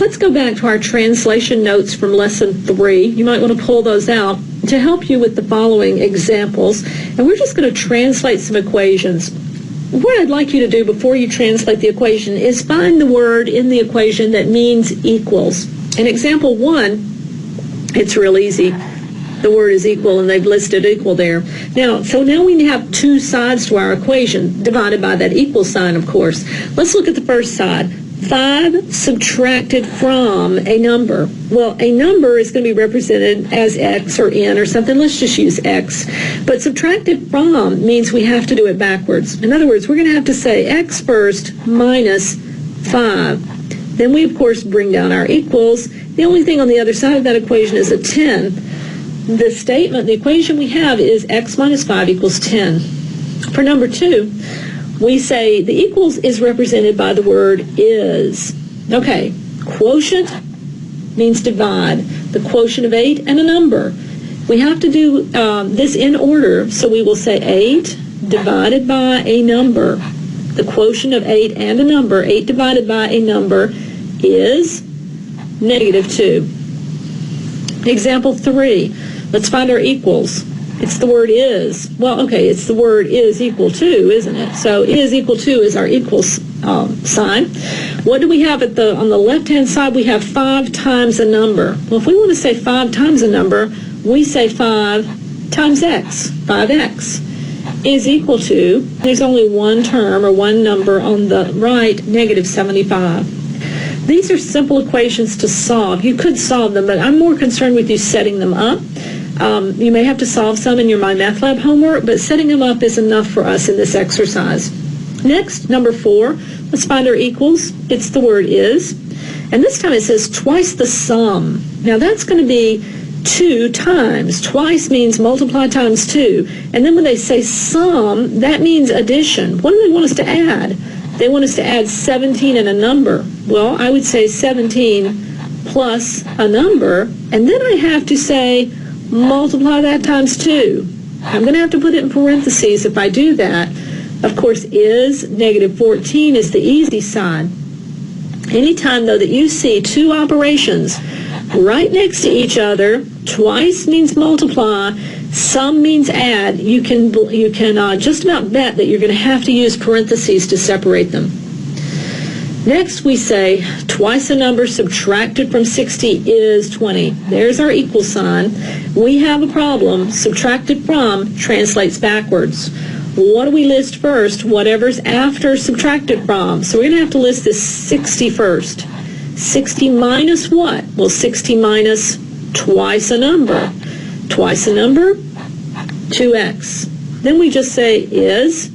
let's go back to our translation notes from Lesson 3. You might want to pull those out to help you with the following examples. And we're just going to translate some equations. What I'd like you to do before you translate the equation is find the word in the equation that means equals. In example 1, it's real easy. The word is equal, and they've listed equal there. Now we have two sides to our equation, divided by that equal sign, of course. Let's look at the first side. 5 subtracted from a number. Well, a number is going to be represented as x or n or something. Let's just use x. But subtracted from means we have to do it backwards. In other words, we're going to have to say x first minus 5. Then we, of course, bring down our equals. The only thing on the other side of that equation is a 10. The statement, the equation we have is x minus 5 equals 10. For number 2, we say the equals is represented by the word is. Okay, quotient means divide. The quotient of 8 and a number. We have to do this in order, so we will say 8 divided by a number. The quotient of 8 and a number, 8 divided by a number, is -2. Example 3. Let's find our equals. It's the word is. Well, okay, it's the word is equal to, isn't it? So is equal to is our equals sign. What do we have on the left-hand side? We have 5 times a number. Well, if we want to say 5 times a number, we say 5 times x, 5x, is equal to, there's only one term or one number on the right, -75. These are simple equations to solve. You could solve them, but I'm more concerned with you setting them up. You may have to solve some in your My Math Lab homework, but setting them up is enough for us in this exercise. Next, number 4, let's find our equals. It's the word is. And this time it says twice the sum. Now that's going to be 2 times. Twice means multiply times 2. And then when they say sum, that means addition. What do they want us to add? They want us to add 17 and a number. Well, I would say 17 plus a number, and then I have to say multiply that times 2. I'm going to have to put it in parentheses if I do that. Of course, is -14 is the easy side. Anytime, though, that you see two operations right next to each other, twice means multiply, sum means add, you can just about bet that you're going to have to use parentheses to separate them. Next, we say twice a number subtracted from 60 is 20. There's our equal sign. We have a problem. Subtracted from translates backwards. What do we list first? Whatever's after subtracted from. So we're going to have to list this 60 first. 60 minus what? Well, 60 minus twice a number. Twice a number, 2x. Then we just say is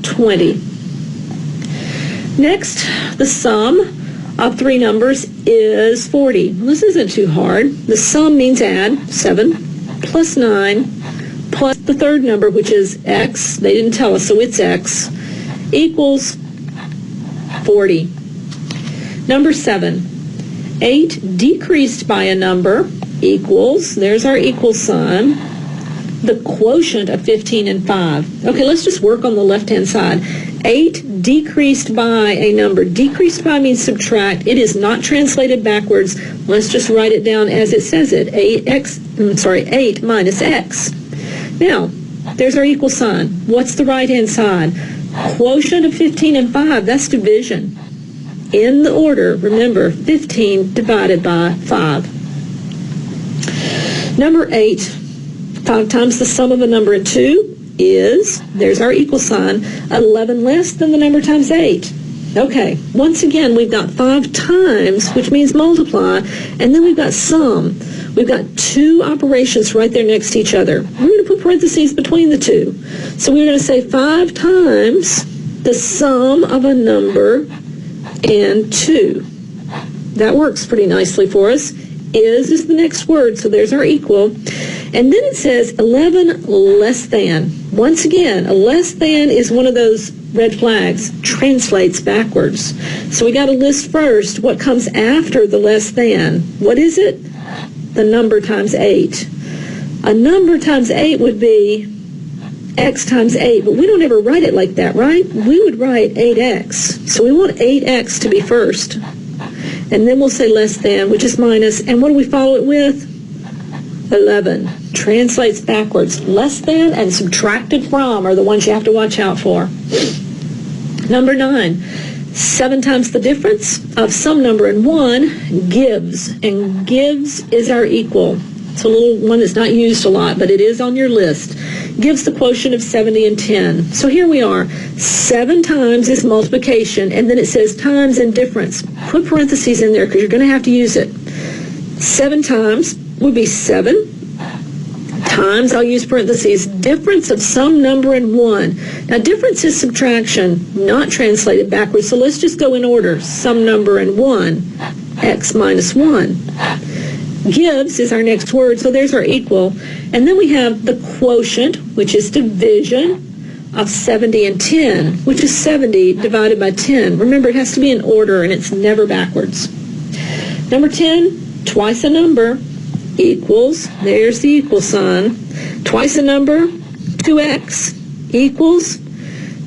20. Next, the sum of 3 numbers is 40. Well, this isn't too hard. The sum means add 7 plus 9 plus the third number, which is x. They didn't tell us, so it's x, equals 40. Number 7, 8 decreased by a number equals, there's our equal sign, the quotient of 15 and 5. Okay, let's just work on the left-hand side. 8 decreased by a number. Decreased by means subtract. It is not translated backwards. Let's just write it down as it says it. 8 minus x. Now, there's our equal sign. What's the right-hand side? Quotient of 15 and 5. That's division. In the order, remember, 15 divided by 5. Number 8, 5 times the sum of a number and 2 is, there's our equal sign, 11 less than the number times 8. Okay, once again, we've got 5 times, which means multiply, and then we've got sum. We've got 2 operations right there next to each other. We're going to put parentheses between the 2. So we're going to say 5 times the sum of a number and 2. That works pretty nicely for us. Is the next word, so there's our equal. And then it says 11 less than. Once again, a less than is one of those red flags, translates backwards. So we got to list first what comes after the less than. What is it? The number times 8. A number times 8 would be x times 8, but we don't ever write it like that, right? We would write 8x. So we want 8x to be first. And then we'll say less than, which is minus. And what do we follow it with? 11. Translates backwards. Less than and subtracted from are the ones you have to watch out for. Number 9. 7 times the difference of some number and 1 gives. And gives is our equal. It's a little one that's not used a lot, but it is on your list. Gives the quotient of 70 and 10. So here we are. 7 times is multiplication, and then it says times and difference. Put parentheses in there because you're going to have to use it. 7 times would be 7. Times, I'll use parentheses, difference of some number and 1. Now, difference is subtraction, not translated backwards, so let's just go in order. Some number and 1, x minus 1. Gives is our next word, so there's our equal. And then we have the quotient, which is division of 70 and 10, which is 70 divided by 10. Remember, it has to be in order, and it's never backwards. Number 10, twice a number equals, there's the equal sign, twice a number, 2x equals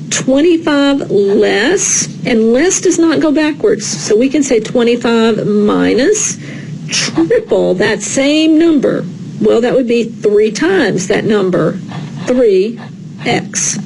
25 less, and less does not go backwards. So we can say 25 minus triple that same number. Well, that would be 3 times that number, 3x.